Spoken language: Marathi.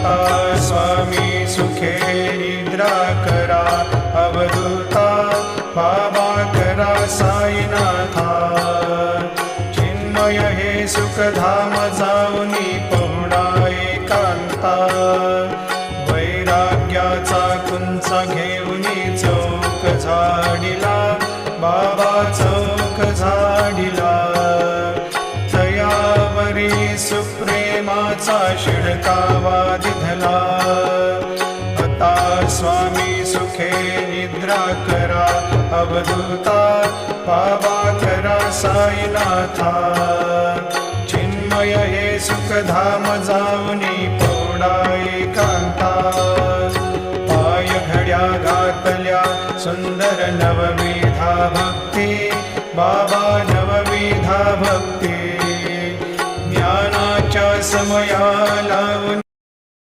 आता स्वामी सुखे निद्रा करा अवधूता बाबा करा साईनाथा चिन्मय हे सुखधाम जाऊनी पहुडा एकांता वैराग्याचा कुंचा घेऊनी चौक झाडिला बाबा चौक झाडिला तयावरी सुप्रेमाचा शिडकावा दिधला आता स्वामी सुखे निद्रा करा अवधूता बाबा करा साईनाथा चिन्मय हे सुखधाम जाऊनी पौडा एकांता पाय घड्या घातल्या सुंदर नवविधा भक्ती बाबा नवविधा भक्ती ज्ञानाच्या समया लावून